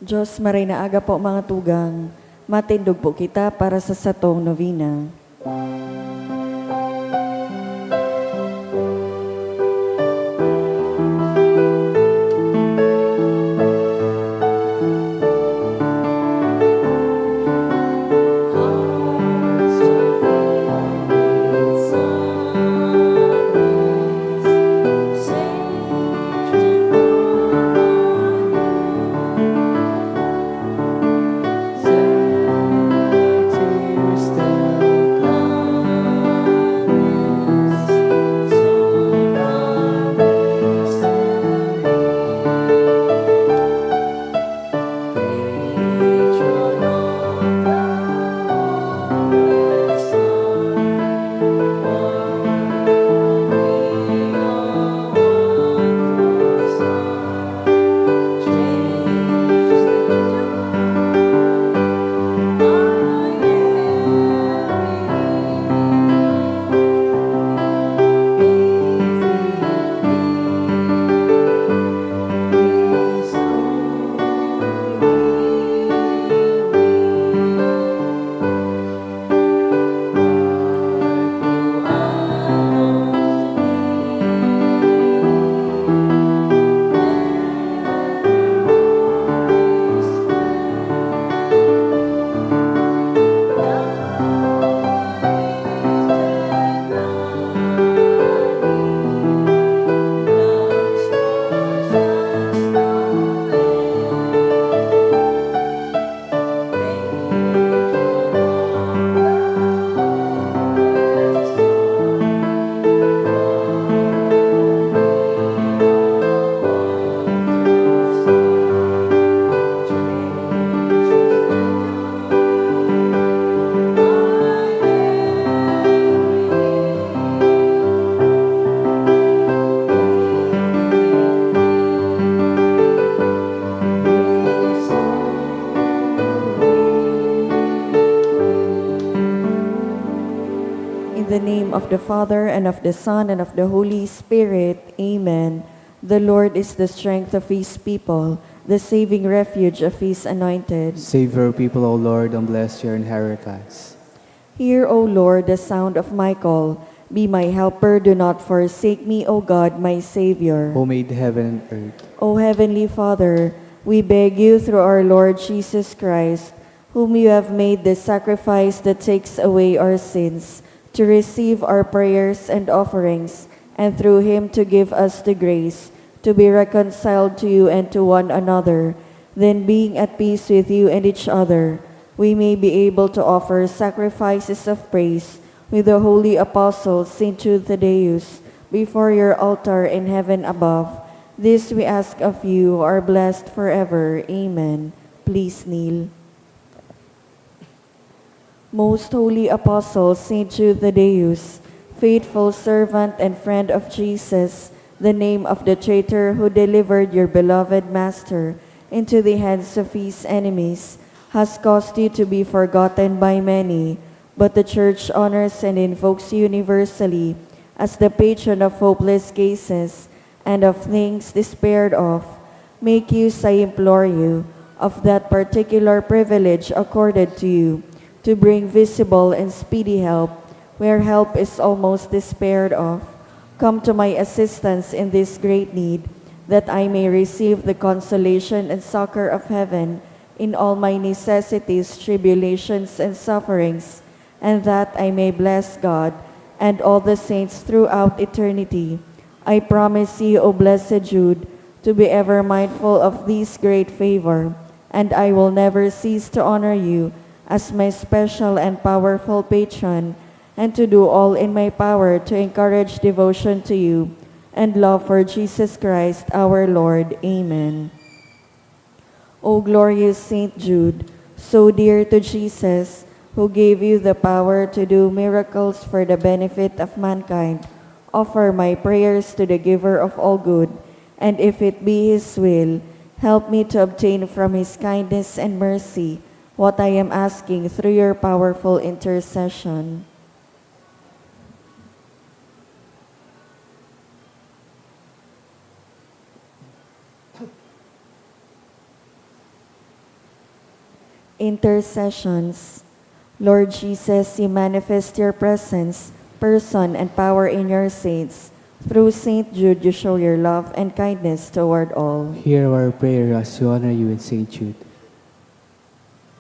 Diyos maray na aga po mga tugang, matindog po kita para sa satong novena. In the name of the Father, and of the Son, and of the Holy Spirit. Amen. The Lord is the strength of his people, the saving refuge of his anointed. Save your people, O Lord, and bless your inheritance. Hear, O Lord, the sound of my call. Be my helper, do not forsake me, O God, my Savior. Who made heaven and earth. O Heavenly Father, we beg you through our Lord Jesus Christ, whom you have made the sacrifice that takes away our sins, to receive our prayers and offerings, and through him to give us the grace to be reconciled to you and to one another. Then, being at peace with you and each other, we may be able to offer sacrifices of praise with the holy apostle Saint Jude Thaddeus before your altar in heaven above. This we ask of you, are blessed forever. Amen. Please kneel. Most holy apostle Saint Jude Thaddeus, faithful servant and friend of Jesus, the name of the traitor who delivered your beloved Master into the hands of his enemies, has caused you to be forgotten by many, but the Church honors and invokes you universally as the patron of hopeless cases and of things despaired of. Make use, I implore you, of that particular privilege accorded to you, to bring visible and speedy help where help is almost despaired of. Come to my assistance in this great need, that I may receive the consolation and succor of heaven in all my necessities, tribulations, and sufferings, and that I may bless God and all the saints throughout eternity. I promise you, O blessed Jude, to be ever mindful of this great favor, and I will never cease to honor you as my special and powerful patron, and to do all in my power to encourage devotion to you and love for Jesus Christ our Lord. Amen. O glorious Saint Jude, so dear to Jesus, who gave you the power to do miracles for the benefit of mankind, offer my prayers to the giver of all good, and if it be his will, help me to obtain from his kindness and mercy what I am asking through your powerful intercession. Intercessions. Lord Jesus, you manifest your presence, person, and power in your saints. Through Saint Jude, you show your love and kindness toward all. Hear our prayer as we honor you in Saint Jude.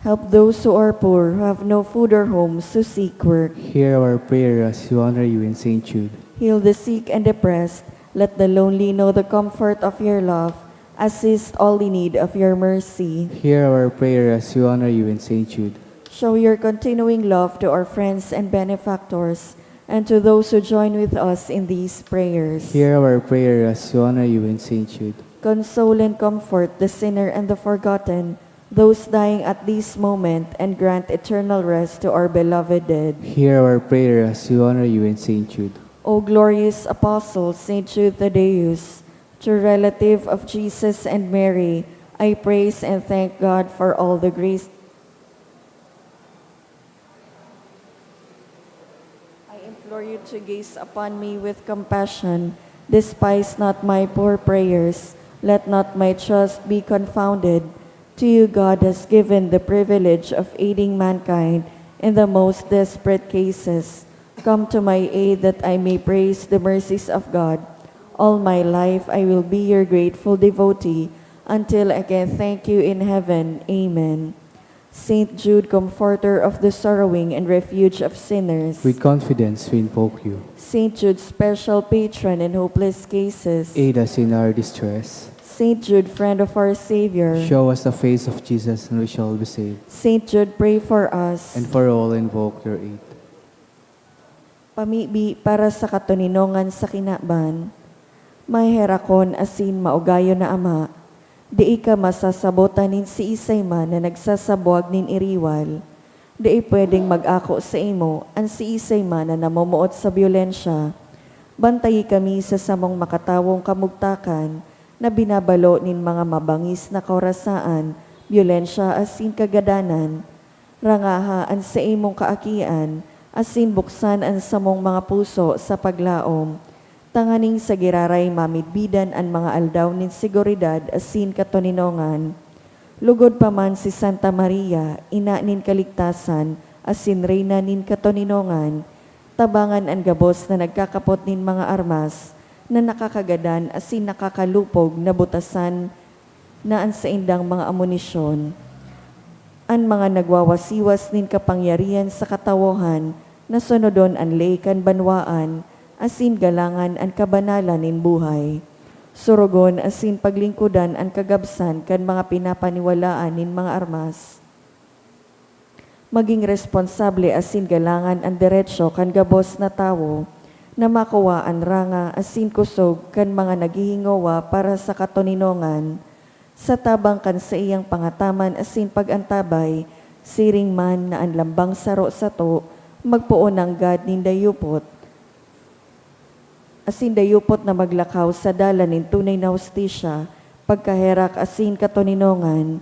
Help those who are poor, who have no food or homes, to seek work. Hear our prayer as we honor you in Saint Jude. Heal the sick and depressed. Let the lonely know the comfort of your love. Assist all in need of your mercy. Hear our prayer as we honor you in Saint Jude. Show your continuing love to our friends and benefactors, and to those who join with us in these prayers. Hear our prayer as we honor you in Saint Jude. Console and comfort the sinner and the forgotten, those dying at this moment, and grant eternal rest to our beloved dead. Hear our prayer as we honor you in Saint Jude. O glorious Apostle, Saint Jude Thaddeus, true relative of Jesus and Mary, I praise and thank God for all the grace. I implore you to gaze upon me with compassion. Despise not my poor prayers. Let not my trust be confounded. To you God has given the privilege of aiding mankind in the most desperate cases. Come to my aid that I may praise the mercies of God. All my life I will be your grateful devotee until I can thank you in heaven. Amen. Saint Jude, comforter of the sorrowing and refuge of sinners. With confidence we invoke you. Saint Jude, special patron in hopeless cases. Aid us in our distress. Saint Jude, friend of our Savior. Show us the face of Jesus and we shall be saved. Saint Jude, pray for us. And for all invoke your aid. Pamibi para sa katuninongan sa kinaban. May herakon asin maugayo na ama. Di ka masasabotan nin si isay man na nagsasabuag nin iriwal. Di pwedeng mag-ako sa imo an si isay man na namumuot sa biolensya. Bantayi kami sa samong makatawong kamugtakan na binabalo nin mga mabangis na kaorasaan, biolensya asin kagadanan. Rangahaan sa imong kaakian, asin buksan ang samong mga puso sa paglaom. Tanganing sa giraray mamidbidan ang mga aldaw nin seguridad asin katuninongan. Lugod pa man si Santa Maria, ina nin kaligtasan, asin reyna nin katuninongan. Tabangan ang gabos na nagkakapot nin mga armas, na nakakagadan asin nakakalupog na butasan na ang sa indang mga amunisyon. Ang mga nagwawasiwas nin kapangyarihan sa katawohan, na sunodon ang leikan banwaan, asin galangan ang kabanalan nin buhay. Surugon asin paglingkudan ang kagabsan kan mga pinapaniwalaan nin mga armas. Maging responsable asin galangan ang diretsyo kan gabos na tawo, na makuha ang ranga asin kusog kan mga naghihingawa para sa katuninongan. Sa tabang kan sa iyang pangataman asin pagantabay, siring man na ang lambang saro sa to, magpuon ang God nin dayupot. Asin dayupot na maglakaw sa dala nin tunay na hustisya, pagkaherak asin katuninongan.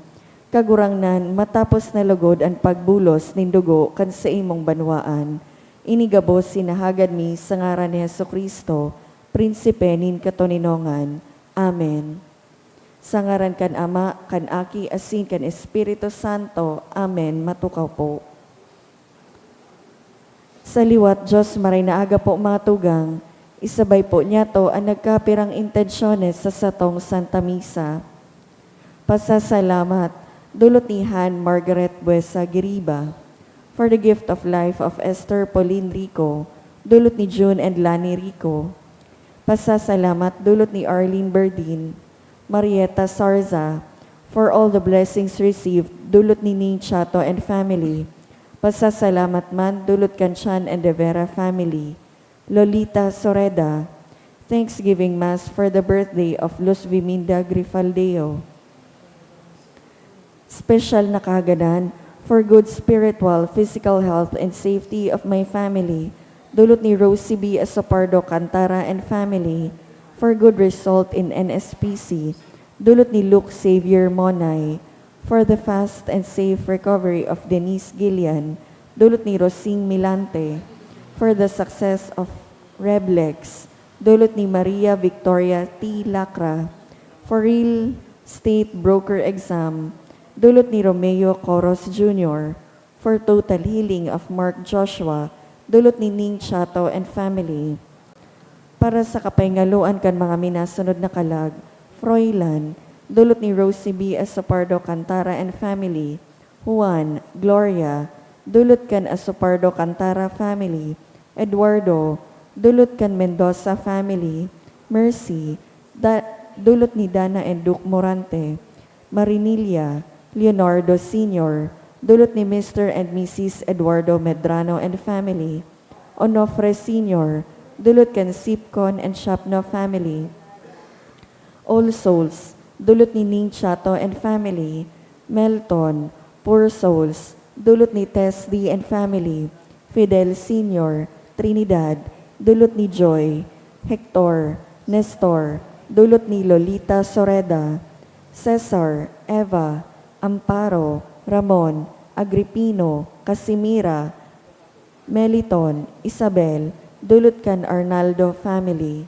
Kagurangnan matapos na lugod ang pagbulos nin dugo kan sa imong banwaan. Inigabos sinahagad mi sa ngaran ni Jesucristo, Prinsipe nin katuninongan. Amen. Sa ngaran kan Ama, kan Aki, asin kan Espiritu Santo. Amen. Matukaw po. Sa liwat, Diyos maray na aga po mga tugang, isabay po niya to ang nagkapirang intensyones sa satong Santa Misa. Pasasalamat, dulot ni Han Margaret Buesa Giriba, for the gift of life of Esther Pauline Rico, dulot ni June and Lani Rico. Pasasalamat, dulot ni Arlene Berdin, Marietta Sarza, for all the blessings received, dulot ni Ning Chato and family. Pasasalamat man, dulot Kanchan and De Vera family. Lolita Soreda, Thanksgiving Mass for the birthday of Luz Viminda Grifaldeo. Special na kagadan for good spiritual, physical health, and safety of my family. Dulot ni Rosie B. Asopardo Cantara and family. For good result in NSPC. Dulot ni Luke Xavier Monay. For the fast and safe recovery of Denise Gillian. Dulot ni Rosing Milante. For the success of Reblex. Dulot ni Maria Victoria T. Lacra. For real estate broker exam. dulot ni Romeo Coros Jr. For total healing of Mark Joshua, dulot ni Ning Chato and family. Para sa kapahingaluan kan mga minasunod na kalag, Froilan, dulot ni Rosie B. Asopardo Cantara and family. Juan, Gloria, dulot kan Asopardo Cantara family. Eduardo, dulot kan Mendoza family. Mercy, dulot ni Dana and Duke Morante. Marinilia, Leonardo Sr., dulot ni Mr. and Mrs. Eduardo Medrano and family. Onofre Sr., dulot kan Sipcon and Shapno family. All Souls, dulot ni Ning Chato and family. Melton, Poor Souls, dulot ni Tess D and family. Fidel Sr., Trinidad, dulot ni Joy. Hector, Nestor, dulot ni Lolita Soreda. Cesar, Eva, Amparo, Ramon, Agripino, Casimira, Meliton, Isabel, dulot kan Arnaldo family.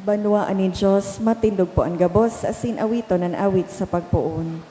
Banwaan ni Diyos, matindog po ang gabos, asin awito ng awit sa pagpuon.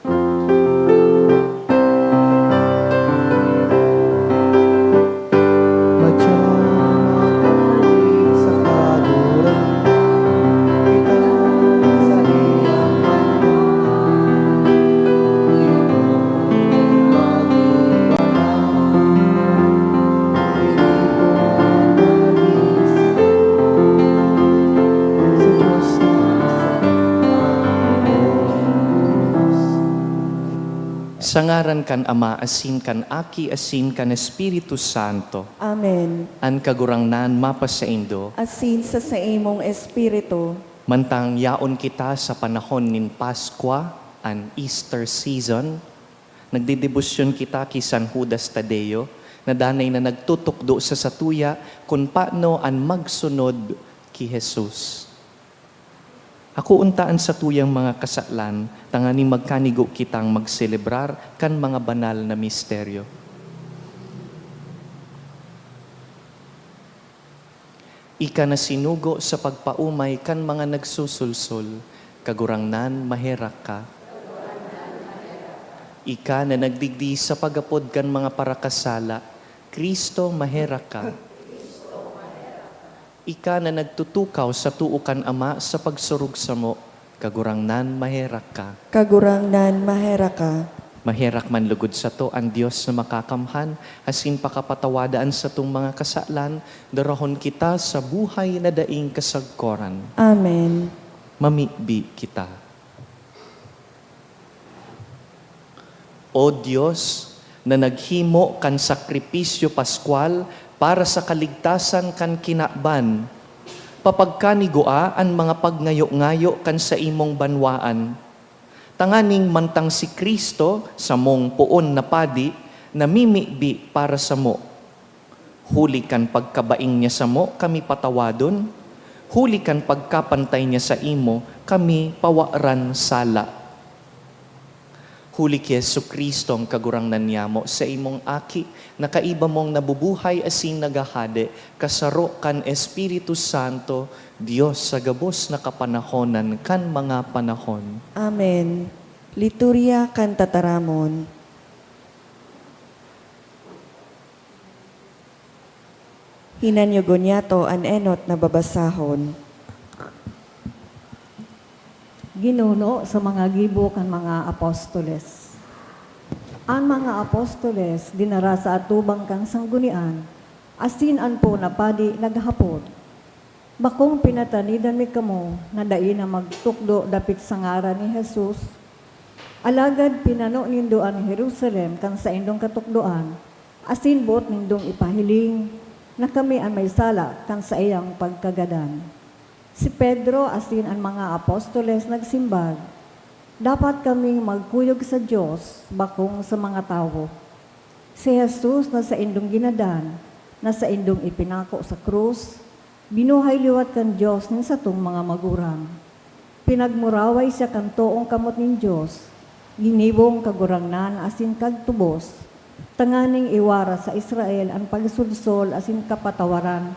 Sangaran kan Ama, asin kan Aki, asin kan Espiritu Santo. Amen. An kagurangnan mapasaindo, Asin sa imong espiritu, mantang yaon kita sa panahon nin Paskwa, an Easter season, nagdidebosyon kita ki San Judas Tadeo, na danay na nagtutukdo sa satuya kung paano an magsunod ki Jesus. Ako untaan sa tuyang mga kasalan, tangani magkanigo kitang magselebrar kan mga banal na misteryo. Ika na sinugo sa pagpaumay kan mga nagsusulsol, kagurangnan maherak ka. Ika na nagdigdi sa pagapod kan mga parakasala, Kristo maherak ka. Ika na nagtutukaw sa tuukan Ama sa pagsurug sa mo, kagurangnan maherak ka. kagurangnan mahera ka. Maherak man lugod sa to ang Diyos na makakamhan, asin pakapatawadaan sa tung mga kasalan, darahon kita sa buhay na daing kasagkoran. Amen. Mamibi kita. O Diyos, na naghimo kan sakripisyo paskwal para sa kaligtasan kan kinakban, papagkanigua ang mga pagngayo-ngayo kan sa imong banwaan. Tanganing mantang si Kristo sa mong puon na padi, namimibi para sa mo. Huli kan pagkabaing niya sa mo, kami patawadon. Huli kan pagkapantay niya sa imo, kami pawaran sala. Huli ki Yesu Kristo ang kagurangnan niya mo sa imong aki, na kaiba mong nabubuhay asin nagahade, kasaro kan Espiritu Santo, Diyos sa gabos na kapanahonan kan mga panahon. Amen. Liturya kan tataramon. Hinanyugon niya to an enot na babasahon. Ginuno sa mga gibo kan mga apostoles. Ang mga apostoles dinara sa atubang kang sanggunian, asin an po na padi naghapod. Bakong pinatanidan mi kamo na dai na magtukdo dapit sa ngaran ni Jesus. Alagad pinano nindo ang Jerusalem kan sa indong katukdoan, asin buot nindong ipahiling na kami ang may sala kan sa iyang pagkagadan. Si Pedro asin ang mga apostoles nagsimbag, dapat kaming magkuyog sa Diyos bakong sa mga tao. Si Jesus na sa indong ginadan, na sa indong ipinako sa krus, binuhay liwat kan Diyos nin sa tong mga magurang. Pinagmuraway siya kan toong kamot nin Diyos, ginibong kagurangnan asin kagtubos, tanganing iwara sa Israel ang pagsulsol asin kapatawaran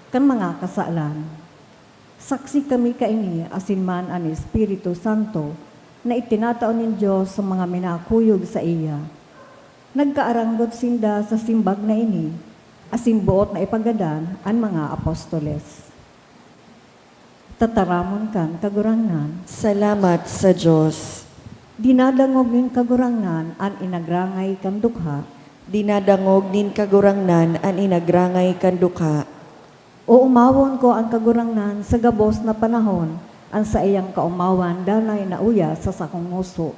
kan mga kasalan. Saksi kami kaini asin man ang Espiritu Santo na itinataon ng Diyos sa mga minakuyog sa iya. Nagkaaranggot sinda sa simbag na ini, asin buot na ipagadan ang mga apostoles. Tataramon kan kagurangnan, Salamat sa Diyos. dinadangog nin kagurangnan ang inagrangay kan dukha, Dinadangog nin kagurangnan an inagrangay kan dukha. o umawon ko ang kagurangnan sa gabos na panahon, ang sa iyang kaumawan danay na uya sa sakong nguso.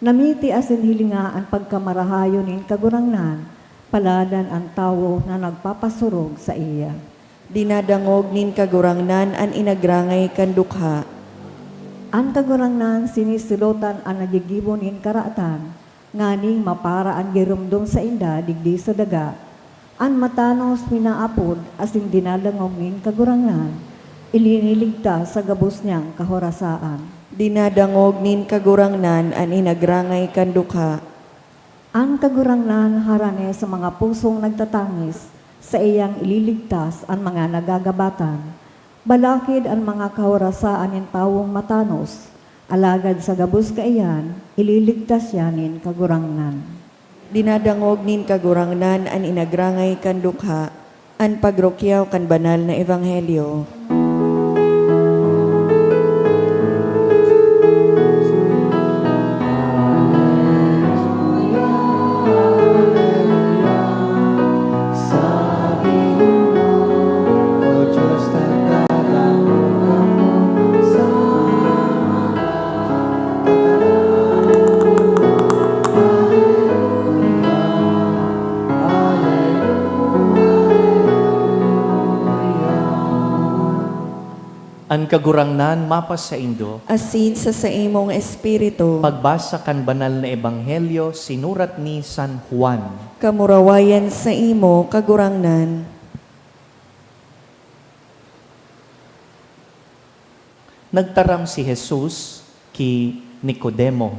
Namiti asin hilinga ang pagkamarahayo nin kagurangnan, paladan ang tawo na nagpapasurog sa iya. Dinadangog nin kagurangnan an inagrangay kan dukha. Ang kagurangnan sinisilotan ang nagigibon nin karaatan, nganing mapara ang girumdom sa inda digdi sa daga. Ang matanos minaapod asin dinadangog nin kagurangnan, iliniligtas sa gabos niyang kahorasaan. Dinadangog nin kagurangnan an inagrangay kan dukha. Ang kagurangnan harane sa mga pusong nagtatangis, sa iyang ililigtas ang mga nagagabatan. Balakid ang mga kahorasaan ng tawong matanos, alagad sa gabus kaiyan, ililigtas yanin kagurangnan. Dinadangog nin kagurangnan an inagrangay kan dukha, an pagrokyaw kan banal na ebanghelyo. O Diyos, tagalangin ako sa An kagurangnan mapas sa Indo, Asin sa imong espiritu, pagbasa kan banal na ebanghelyo sinurat ni San Juan. kamurawayan sa imo kagurangnan. Nagtaram si Jesus ki Nicodemo.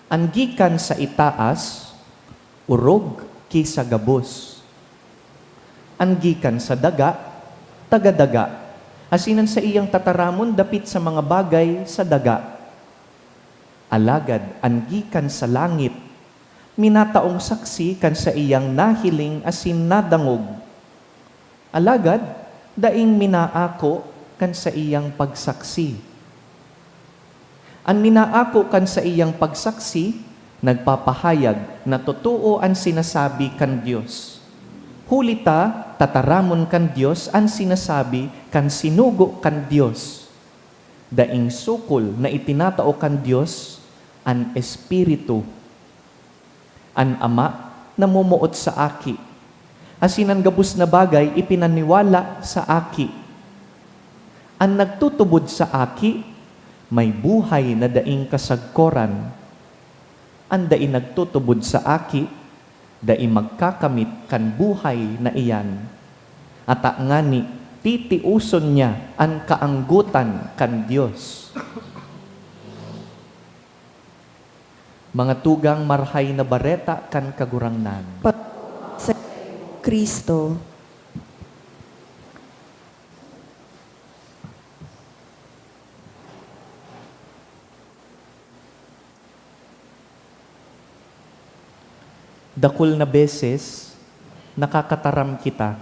Ang gikan sa itaas, urog ki sa gabos. Ang gikan sa daga, tagadaga. Asinan sa iyang tataramon dapit sa mga bagay sa daga. Alagad, ang gikan sa langit, minataong saksi kan sa iyang nahiling asin nadangog. Alagad, daing minaako kan sa iyang pagsaksi. Ang minaako kan sa iyang pagsaksi, nagpapahayag na totoo ang sinasabi kan Diyos. Hulita, tataramon kan Diyos ang sinasabi kan sinugo kan Diyos. Daing sukol na itinatao kan Diyos, ang Espiritu. Ang Ama na mumuot sa aki. Asinan gabus na bagay ipinaniwala sa aki. Ang nagtutubod sa aki, may buhay na daing kasagkoran. Ang daing nagtutubod sa aki, daing magkakamit kan buhay na iyan. At ngani, titiuson niya ang kaanggutan kan Diyos. Mga tugang marhay na bareta kan kagurangnan. Sa Kristo, Dakul na beses, nakakataram kita.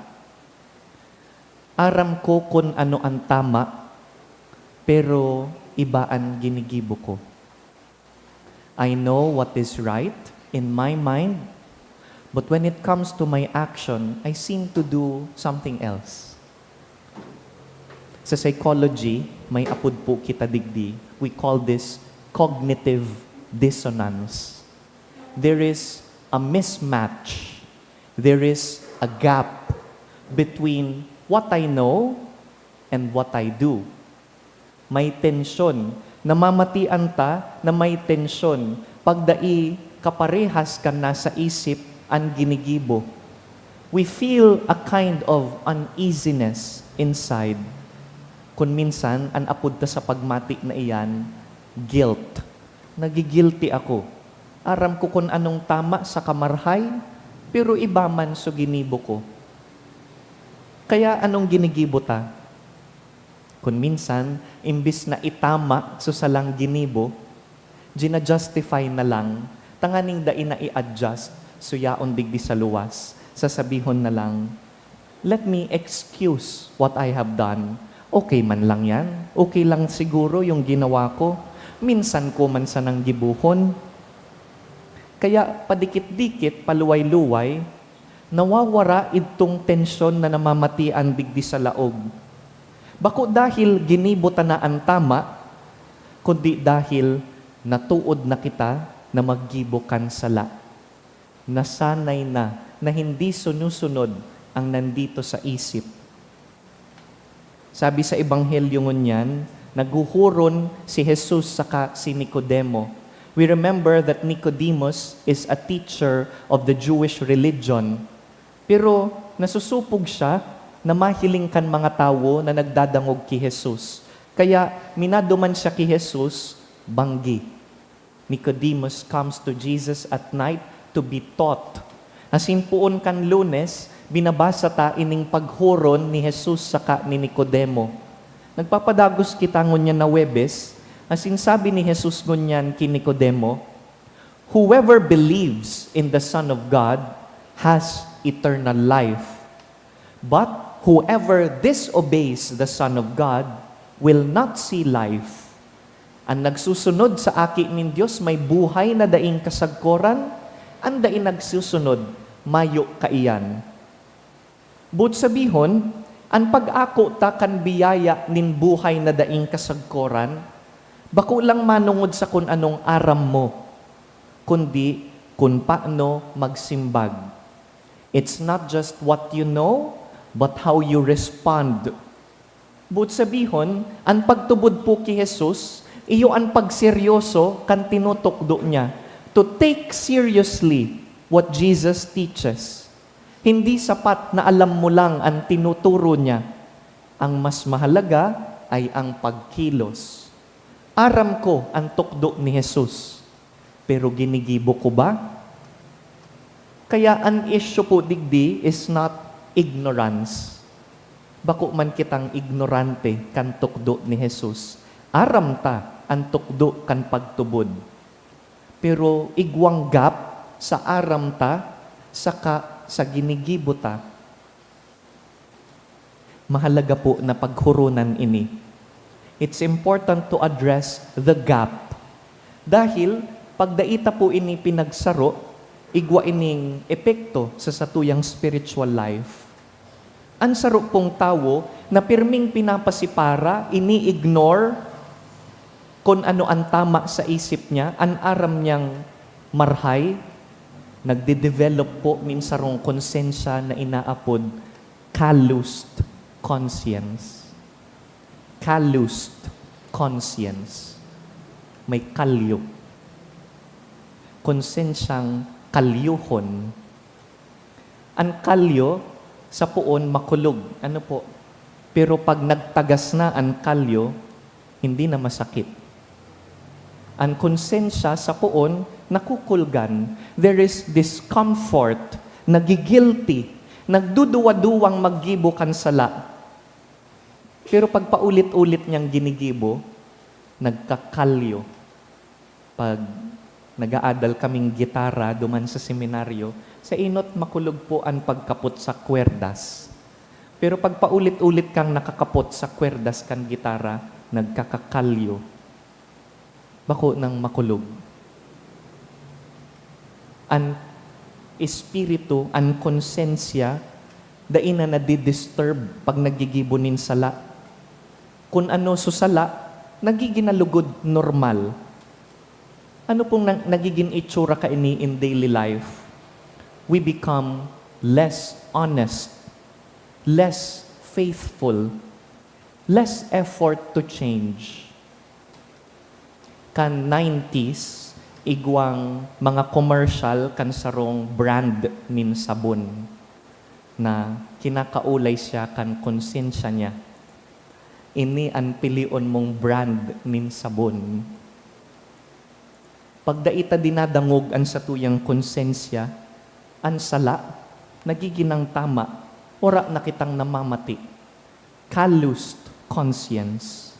Aram ko kung ano ang tama, pero iba ang ginigibo ko. I know what is right in my mind, but when it comes to my action, I seem to do something else. Sa psychology, may apud po kita digdi. We call this cognitive dissonance. There is a mismatch. There is a gap between what I know and what I do. May tensyon. Namamatian ta na may tensyon. Pagdai kaparehas ka na sa isip ang ginigibo. We feel a kind of uneasiness inside. Kung minsan, ang apod ta sa pagmati na iyan, guilt. Nagigilty ako. Aram ko kung anong tama sa kamarhay, pero iba man so ginibo ko. Kaya anong ginigibo ta? Kung minsan, imbis na itama so salang ginibo, gina-justify na lang, tanganing dai na i-adjust, so yaon digdi sa luwas, sasabihon na lang, let me excuse what I have done. Okay man lang yan. Okay lang siguro yung ginawa ko. Minsan ko man sanang gibuhon. Kaya padikit-dikit, paluway-luway, nawawara itong tensyon na namamatian digdi sa laog. Bako dahil ginibutan na ang tama, kundi dahil natuod na kita na maggibukan sala. Nasanay na hindi sunusunod ang nandito sa isip. Sabi sa Ebanghelyo ngunyan, naguhuron si Jesus saka si Nicodemo. We remember that Nicodemus is a teacher of the Jewish religion. Pero nasusupog siya na mahiling kan mga tao na nagdadangog ki Jesus. Kaya minaduman siya ki Jesus, banggi. Nicodemus comes to Jesus at night to be taught. Asin puon kan Lunes, binabasa ta ining paghuron ni Jesus saka ni Nicodemo. Nagpapadagos kita ngunyan na Webes, asin sabi ni Jesus ngunyan ki Nicodemo, whoever believes in the Son of God has eternal life. But whoever disobeys the Son of God will not see life. Ang nagsusunod sa aki nin Diyos may buhay na daing kasagkoran, ang daing nagsusunod mayo kaiyan. But sabihon, ang pag-ako ta kan biyaya nin buhay na daing kasagkoran, bako lang manungod sa kun anong aram mo, kundi kun paano magsimbag. It's not just what you know, but how you respond. But sabihon, ang pagtubod po ki Jesus, iyo ang pagseryoso kan tinutukdo niya to take seriously what Jesus teaches. Hindi sapat na alam mo lang ang tinuturo niya. Ang mas mahalaga ay ang pagkilos. Aram ko ang tukdo ni Jesus, pero ginigibo ko ba? Kaya ang issue po digdi is not ignorance. Bako man kitang ignorante kan tukdo ni Jesus. Aram ta ang tukdo kan pagtubod. Pero igwang gap sa aram ta saka sa ginigibo ta. Mahalaga po na paghurunan ini. It's important to address the gap. Dahil pagdaita po ini pinagsaro, igwa ining epekto sa satuyang spiritual life. Ang saro pong tao na pirming pinapasipara, ini-ignore kung ano ang tama sa isip niya, ang aram niyang marhay, nagde-develop po minsarong konsensya na inaapod, calloused conscience. Calloused conscience. May kalyo. Konsensyang kalyuhon. Ang kalyo, sa puon makulog. Ano po? Pero pag nagtagas na ang kalyo, hindi na masakit. Ang konsensya sa puon, nakukulgan. There is discomfort, nagigilty, nagduduwa-duwang maggibo kan sala. Pero pag paulit-ulit niyang ginigibo, nagkakalyo. Pag nag-aadal kaming gitara duman sa seminaryo, sa inot makulog po ang pagkapot sa kwerdas. Pero pag paulit-ulit kang nakakapot sa kwerdas kan gitara, nagkakakalyo. Bako ng makulog. Ang espiritu, ang konsensya, dain na nadidisturb pag nagigibunin sala. Kung ano susala, nagiginalugod normal. Ano pong nagiging itsura ka ini in daily life? We become less honest, less faithful, less effort to change. Kan 90s, igwang mga commercial kan sarong brand nin sabon na kinakaulay siya kan konsensya niya. Ini ang pilion mong brand nin sabon. Pagdaita dinadangog ang satuyang konsensya, ang sala, nagiginang tama, ora na kitang namamati. Calloused conscience.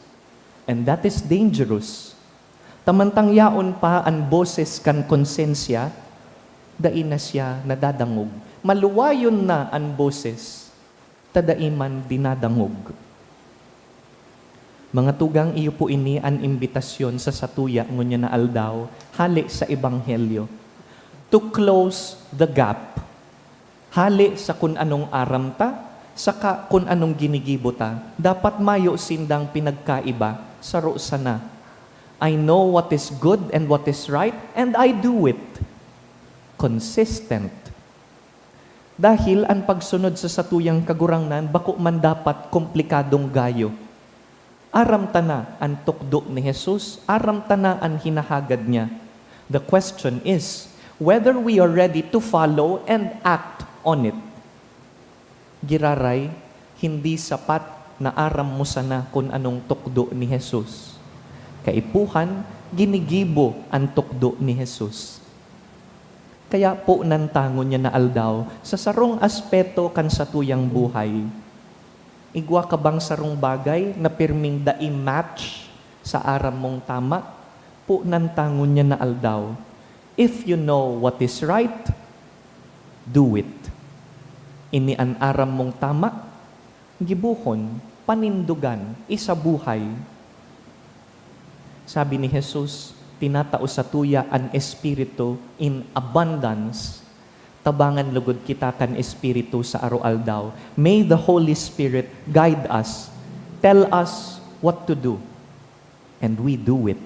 And that is dangerous. Tamantang yaon pa ang boses kan konsensya, dain na siya nadadangog. Maluwayon na ang boses, tadaiman dinadangog. Mga tugang iyo po ini ang imbitasyon sa satuya ngunya na aldaw, hali sa ebanghelyo. To close the gap. Hali sa kun anong aram ta, saka kun anong ginigibo ta, dapat mayo sindang pinagkaiba, saro sana. I know what is good and what is right, and I do it. Consistent. Dahil ang pagsunod sa satuyang kagurangnan, bako man dapat komplikadong gayo. Aram ta na ang tukdo ni Jesus, aram ta na ang hinahagad niya. The question is, whether we are ready to follow and act on it. Giraray, hindi sapat na aram mo sana kung anong tukdo ni Jesus. Kaipuhan, ginigibo ang tukdo ni Jesus. Kaya po nantangon niya na aldaw, sa sarong aspeto kan sa tuyang buhay. Igwa ka bang sarong bagay na pirming daim match sa aram mong tama? Po nantangon niya na aldaw. If you know what is right, do it. Ini an aram mong tama, gibuhon, panindugan, isabuhay. Sabi ni Jesus, tinatao sa tuya an espiritu in abundance. Tabangan lugod kita kan espiritu sa araw-aldaw. May the Holy Spirit guide us, tell us what to do, and we do it.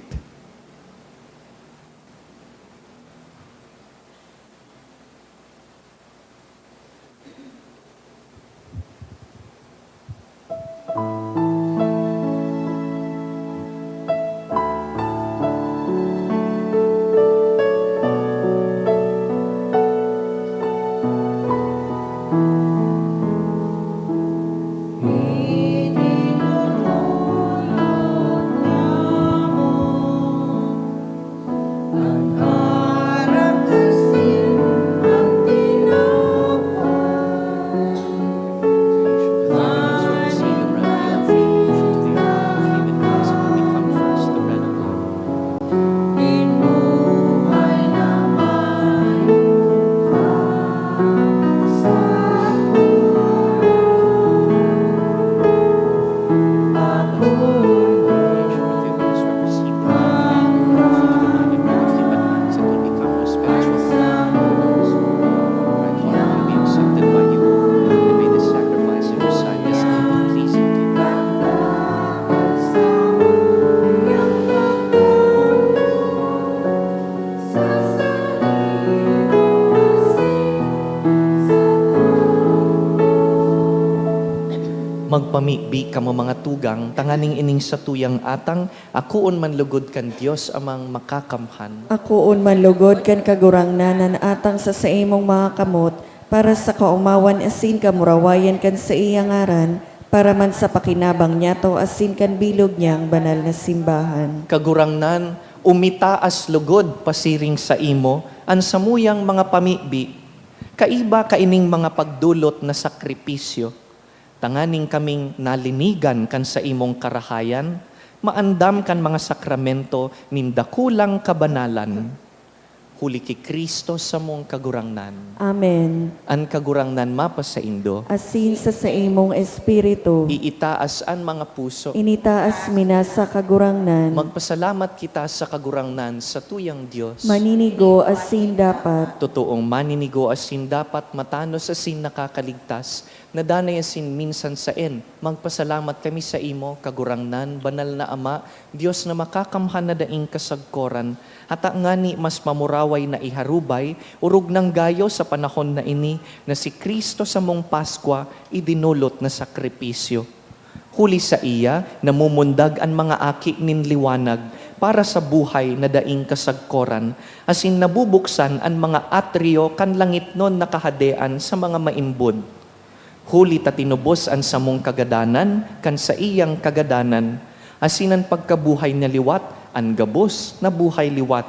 Magpamibi kamo mga tugang, tanganing ining sa tuyang atang, akuon man lugod kan Dios amang makakamhan. Akoon manlugod kan kagurangnanan atang sa imong mga kamot, para sa kaumawan asin kamurawayan kan sa iyang ngaran, para man sa pakinabang niya to asin kan bilog niyang banal na simbahan. Kagurangnan, umitaas lugod pasiring sa imo, an samuyang mga pamibi, kaiba kaining mga pagdulot na sakripisyo. Tanganing kaming nalinigan kan sa imong karahayan, maandam kan mga sakramento nindakulang kabanalan. Huli ki Kristo sa mong kagurangnan. Amen. An kagurangnan mapa sa Indo, Asin sa imong espiritu, iitaas an mga puso. initaas mina sa kagurangnan, Magpasalamat kita sa kagurangnan sa tuyang Diyos. maninigo asin dapat, Totoong maninigo asin dapat matanos asin nakakaligtas, nadanay asin minsan sa Magpasalamat kami sa imo, kagurangnan, banal na Ama, Diyos na makakamhan na daing kasagkoran, hata ngani mas mamuraway na iharubay, urog ng gayo sa panahon na ini, na si Kristo sa mong Paskwa, idinulot na sakripisyo. Huli sa iya, namumundag ang mga aki nin liwanag, para sa buhay na daing kasagkoran, asin nabubuksan ang mga atryo kan langit non nakahadean sa mga maimbod. Huli ta tinubos ang samong kagadanan, kan sa iyang kagadanan, asinan pagkabuhay na liwat, ang gabos na buhay liwat.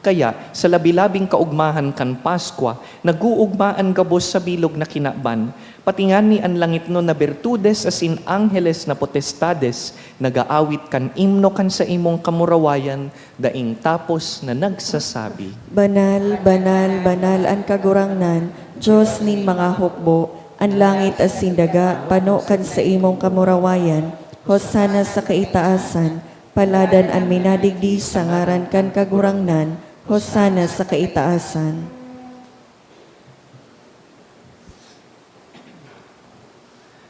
Kaya sa labilabing kaugmahan kan Paskwa, naguugmaan gabos sa bilog na kinaban, patingani ang langit no na bertudes asin angheles na potestades, nagaawit kan imno kan sa imong kamurawayan, daing tapos na nagsasabi. banal, banal, banal ang kagurangnan, Diyos nin mga hukbo, ang langit asin daga, pano kan sa imong kamurawayan, hosana sa kaitaasan, paladan ang minadigdi sa ngaran kan kagurangnan, hosana sa kaitaasan.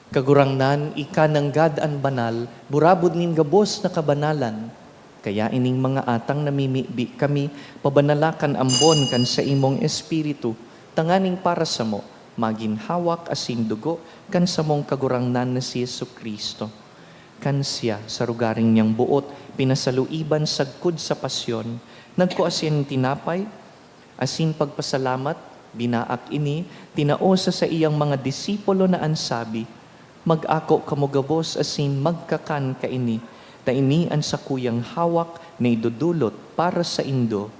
Kagurangnan, ika ng God ang banal, burabod nin gabos na kabanalan. Kaya ining mga atang namimibi kami, pabanalakan ambon kan sa imong espiritu, tanganing para sa mo, maginhawak asin dugo, kan sa mong kagurangnan na si Jesucristo. Kan siya sa rugaring niyang buot, pinasaluiban sagkud sa pasyon, nagkuasin tinapay, asin pagpasalamat, binaak ini, tinaosa sa iyang mga disipulo na ansabi, mag-ako kamugabos asin magkakan kaini, ta ini ang sakuyang hawak na idudulot para sa Indo.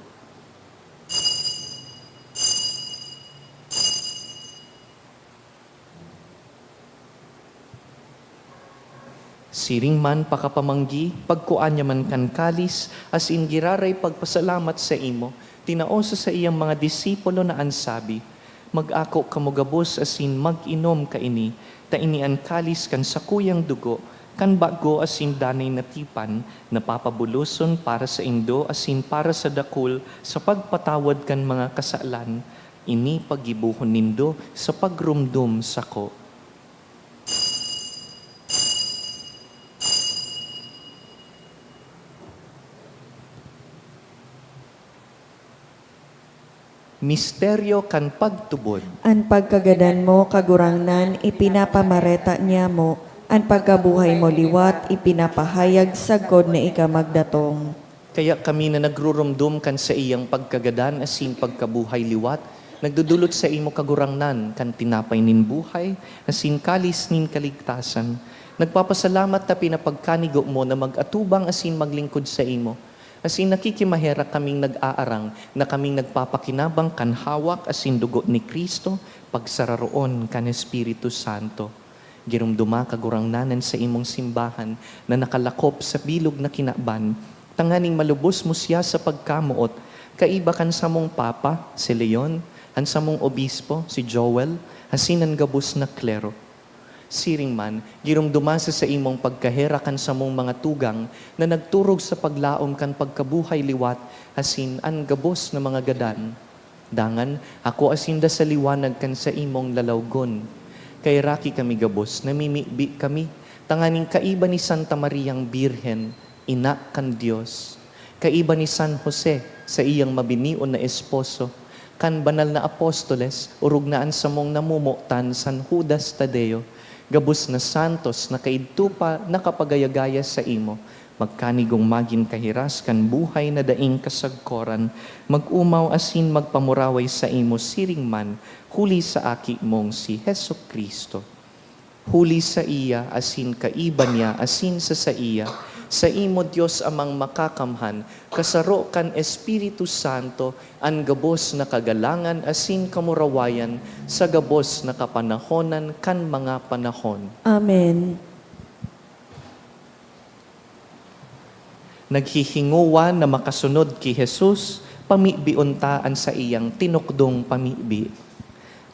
Siring man pakapamanggi, pagkuanya man kan kalis, as in giraray pagpasalamat sa imo, tinaoso sa iyang mga disipulo na ansabi, mag-ako kamugabos as in mag-inom ka ini, ta ini an kalis kan sakuyang dugo, kan bago as in danay natipan, napapabuluson para sa indo as in para sa dakul, sa pagpatawad kan mga kasalan, ini pagibuhon nindo sa pagrumdum sako. Misteryo kan pagtubod. An pagkagadan mo, kagurangnan, ipinapamareta niya mo. An pagkabuhay mo liwat, ipinapahayag sagod na ikamagdatong. Kaya kami na nagrurumdum kan sa iyang pagkagadan asin pagkabuhay liwat, nagdudulot sa imo kagurangnan kan tinapay nin buhay, asin kalis nin kaligtasan. Nagpapasalamat ta pinapagkanigo mo na mag-atubang asin maglingkod sa imo. Asin nakikimahera kaming nag-aarang na kaming nagpapakinabang kan hawak asin dugo ni Kristo, pagsararoon kan Espiritu Santo. Girumduma kagurangnanan sa imong simbahan na nakalakop sa bilog na kinaban, tanganing malubos mo siya sa pagkamuot, kaiba kan sa mong Papa, si Leon, han sa mong Obispo, si Joel, hasinan gabos na klero. Siring man, girumduma sa imong pagkahera kan sa mong mga tugang na nagturog sa paglaom kan pagkabuhay liwat, hasin an gabos na mga gadan. Dangan, ako asinda sa liwanag kan sa imong lalawgon. Kay raki kami gabos, namimibi kami, tanganing kaiba ni Santa Mariang Birhen, ina kan Dios. Kaiba ni San Jose sa iyang mabinion na esposo, kan banal na apostoles, urugnaan sa mong namumutan San Judas Tadeo, gabos na santos na kaidtupa nakapagayagaya sa imo, magkanigong magin kahiras kan buhay na daing kasagkoran, mag-umaw asin magpamuraway sa imo siring man, huli sa aki mong si Heso Kristo. Huli sa iya asin kaiba niya asin sa iya, sa imo Dios amang makakamhan, kasaro kan Espiritu Santo, an gabos na kagalangan asin kamurawayan, sa gabos na kapanahonan kan mga panahon. Amen. Naghihinguwa na makasunod ki Jesus, pamibiuntaan sa iyang tinukdong pamibi.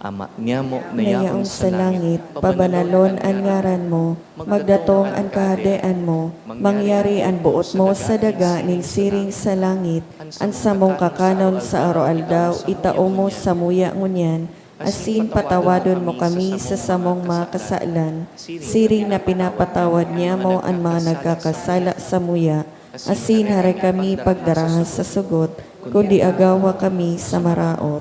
Ama niya mo Nayaong sa langit, pabanalon ang ngaran mo, magdatong ang kahadean mo, mangyari ang buot mo sa daga ning siring sa langit, ang samong kakanon sa araw-aldaw, itao mo sa muya ngunyan, asin patawadon mo kami sa samong mga kasalan, siring na pinapatawad niya mo ang mga nagkakasala sa muya, asin hari kami pagdarahas sa sugot, kundi agawa kami sa maraot.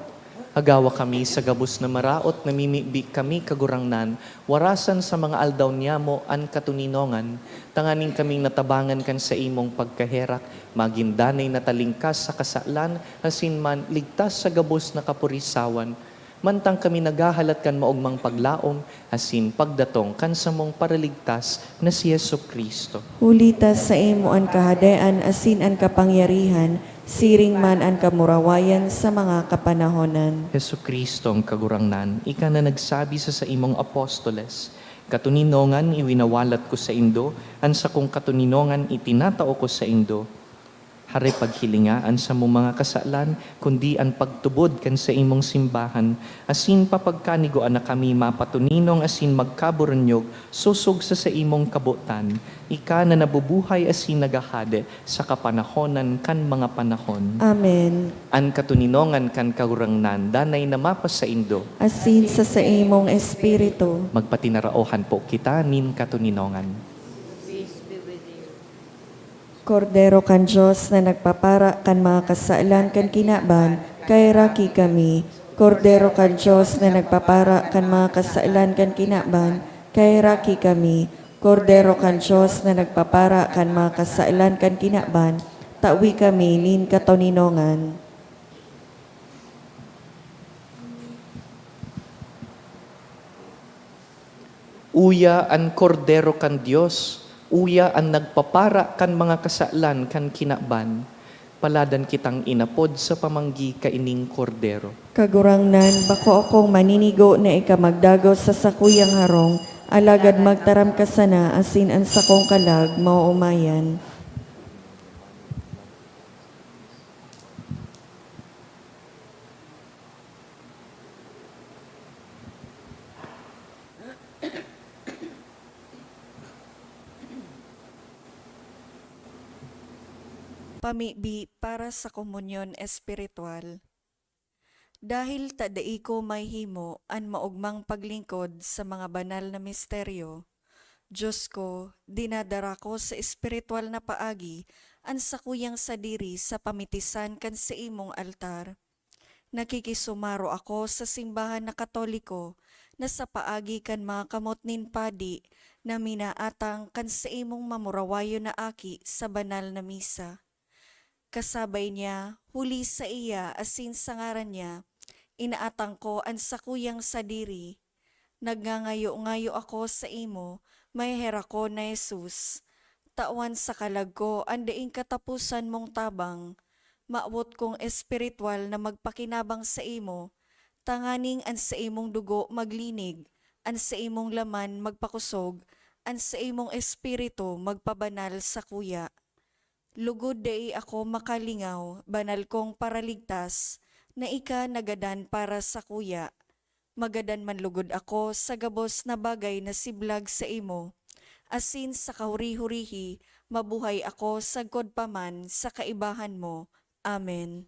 Agawa kami sa gabos na maraot, namimibi kami kagurangnan, warasan sa mga aldaw niya mo an katuninongan, tanganing kaming natabangan kan sa imong pagkaherak, magindanay na talingkas sa kasalan, asin man ligtas sa gabos na kapurisawan, mantang kami nagahalat kan maugmang paglaom, asin pagdatong kan sa mong paraligtas na si Yesu Kristo. Hulitas sa imo ang kahadean asin ang kapangyarihan, siring man ang kamurawayan sa mga kapanahonan. Yesu Kristo ang kagurangnan, ika na nagsabi sa imong apostoles, katuninongan iwinawalat ko sa indo, an sa kong katuninongan itinatao ko sa indo. Hari paghilingaan sa mong mga kasalan, kundi ang pagtubod kan sa imong simbahan, asin papagkanigoan na kami mapatuninong asin magkaburonyog, susog sa imong kabutan, ika na nabubuhay asin nagahade sa kapanahonan kan mga panahon. Amen. An katuninongan kan kagurangnan, danay na mapas sa indo, Asin sa imong espiritu. magpatinaraohan po kita nin katuninongan. Kordero kan Diyos na nagpapara kan mga kasalan kan kinaban, kay raki kami. Kordero kan Diyos na nagpapara kan mga kasalan kan kinaban, kay raki kami. Kordero kan Diyos na nagpapara kan mga kasalan kan kinaban, tawi kami nin katuninongan. Uya an kordero kan Dios, uya ang nagpapara kan mga kasalan kan kinaban, paladan kitang inapod sa pamanggi kaining kordero. Kagurangnan, bako akong maninigo na ikamagdagos sa sakuyang harong, Alagad magtaram ka sana, asin ang sakong kalag, mauumayan. Pamibi para sa komunyon espiritual. Dahil tadai ko may himo an maugmang paglingkod sa mga banal na misteryo, Diyos ko, dinadara ko sa espiritual na paagi ang sakuyang sadiri sa pamitisan kan sa imong altar. Nakikisumaro ako sa simbahan na Katoliko na sa paagi kan mga kamot nin padi na minaatang kan sa imong mamurawayo na aki sa banal na misa. Kasabay niya, huli sa iya asin sa ngaran niya, inaatang ko ang sakuyang sadiri. Nagngangayo-ngayo ako sa imo, may hera ko na Jesus. Tawan sa kalag ko, ang daing katapusan mong tabang. Maawot kong espiritual na magpakinabang sa imo, tanganing an sa imong dugo maglinig, an sa imong laman magpakusog, an sa imong espiritu magpabanal sa kuya. Lugod dai ako makalingaw, banal kong paraligtas, na ika nagadan para sa kuya. Magadan man lugod ako sa gabos na bagay na siblag sa imo. Asin sa kahuri-hurihi, mabuhay ako sagkod paman sa kaibahan mo. Amen.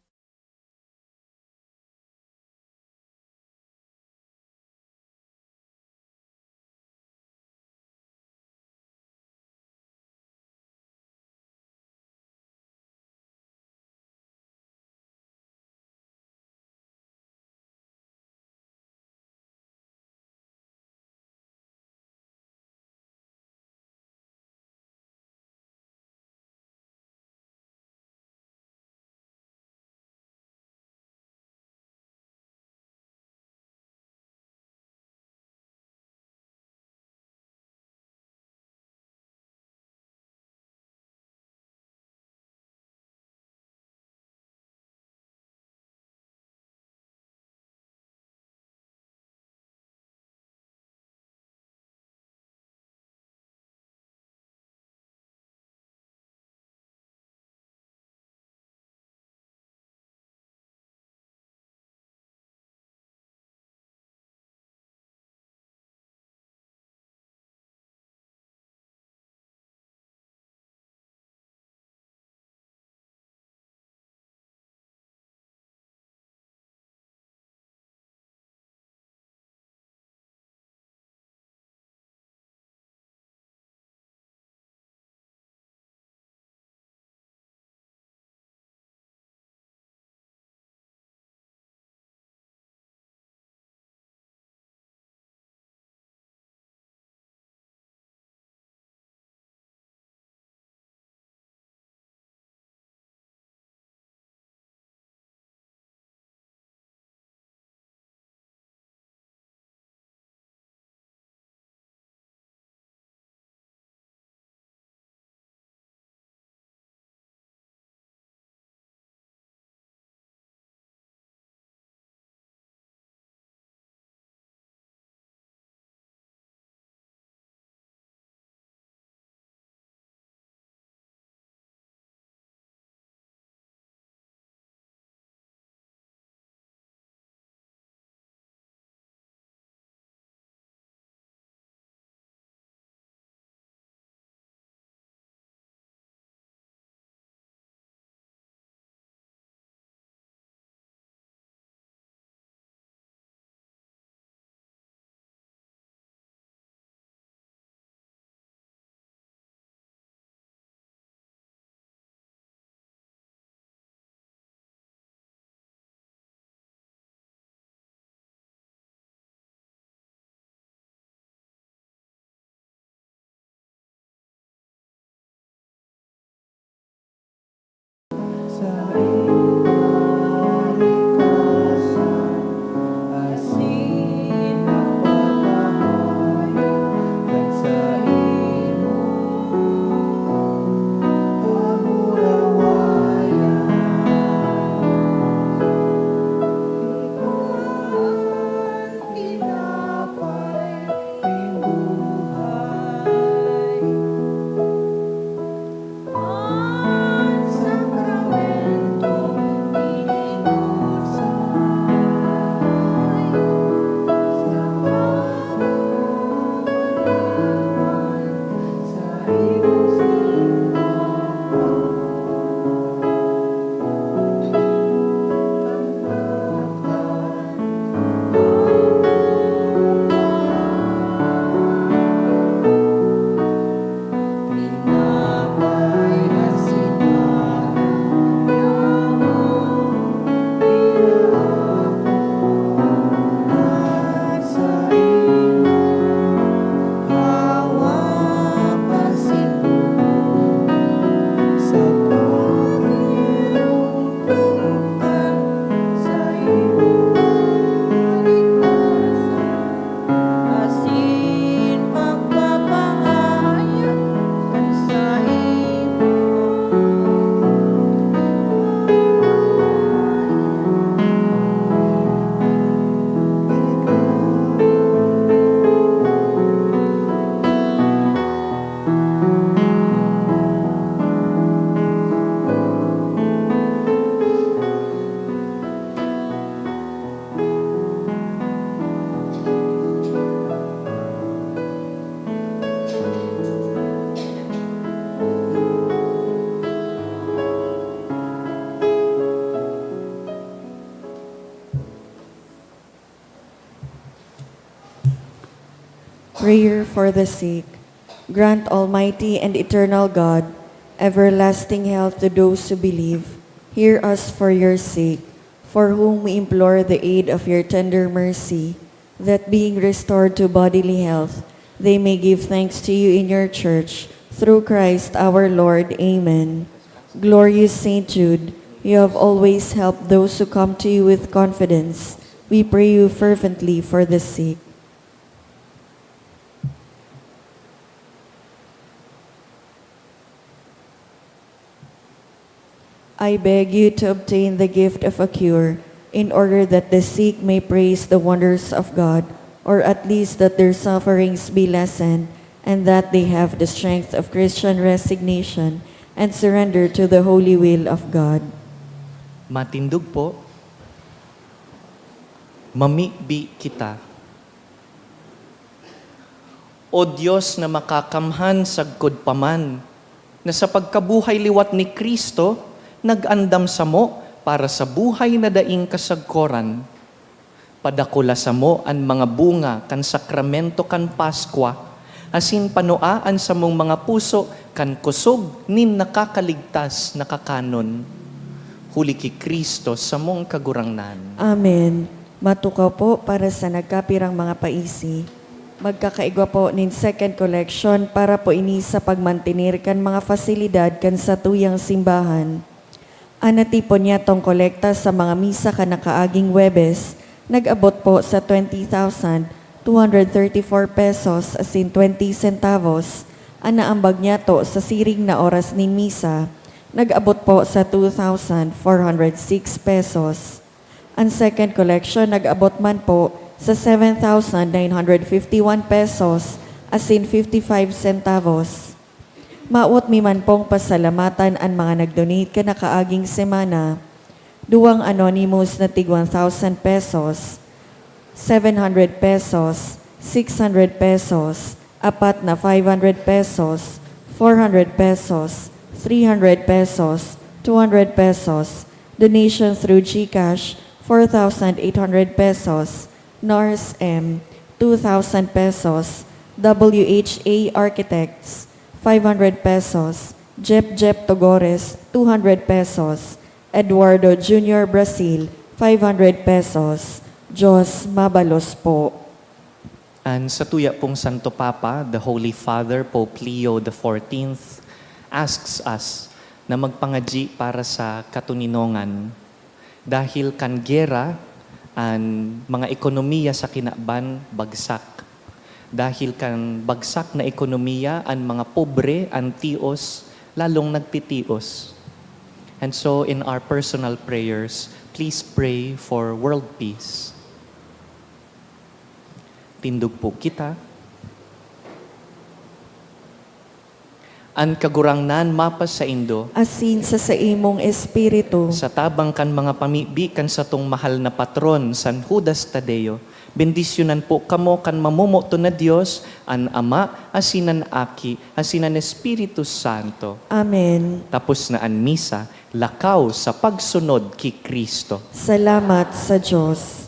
Prayer for the sick. Grant, Almighty and eternal God, everlasting health to those who believe. Hear us for your sake, for whom we implore the aid of your tender mercy, that being restored to bodily health, they may give thanks to you in your church, through Christ our Lord. Amen. Glorious Saint Jude, you have always helped those who come to you with confidence. We pray you fervently for the sick. I beg you to obtain the gift of a cure, in order that the sick may praise the wonders of God, or at least that their sufferings be lessened, and that they have the strength of Christian resignation and surrender to the holy will of God. Matindog po. Mamibi kita. O Diyos na makakamhan sagkod paman, na sa pagkabuhay liwat ni Kristo, nag-andam sa mo para sa buhay na daing kasagkoran. Padakula sa mo ang mga bunga kan sakramento kan Paskwa, asin panuaan sa mong mga puso kan kusog nin nakakaligtas nakakanon. Huli ki Kristo sa mong kagurangnan. Amen. Matukaw po para sa nagkapirang mga paisi. Magkakaigwa po nin second collection para po ini sa pagmantinir kan mga fasilidad kan sa tuyang simbahan. Anatipon niya tong kolekta sa mga misa ka nakaaging Webes, nag-abot po sa 20,234 pesos asin 20 centavos. Anaambag niya to sa siring na oras ni misa, nag-abot po sa 2,406 pesos. Ang second collection nag-abot man po sa 7,951 pesos asin 55 centavos. Maot mi man pong pasalamatan ang mga nag-donate ka nakaaging semana. Duwang anonymous na tig 1,000 pesos, 700 pesos, 600 pesos, apat na 500 pesos, 400 pesos, 300 pesos, 200 pesos, donation through GCash, 4,800 pesos, NARS M, 2,000 pesos, WHA Architects, 500 pesos, Jep Togores, 200 pesos, Eduardo Jr. Brazil, 500 pesos. Diyos mabalos po. And sa tuya pong Santo Papa, the Holy Father, Pope Leo XIV, asks us na magpangadji para sa katuninongan. Dahil kan gera, ang mga ekonomiya sa kinaban bagsak. Dahil kan bagsak na ekonomiya, ang mga pobre, ang tios, lalong nagtitios. And so in our personal prayers, please pray for world peace. Tindog po kita. Ang kagurangnan mapas sa Indo, Asin sa imong espiritu, sa tabang kan mga pamibi kan sa tong mahal na patron, San Judas Tadeo, bendisyonan po kamo kan mamumoto na Diyos, ang Ama, asinan Aki, asinan Espiritu Santo. Amen. Tapos na ang misa, lakaw sa pagsunod ki Kristo. Salamat sa Diyos.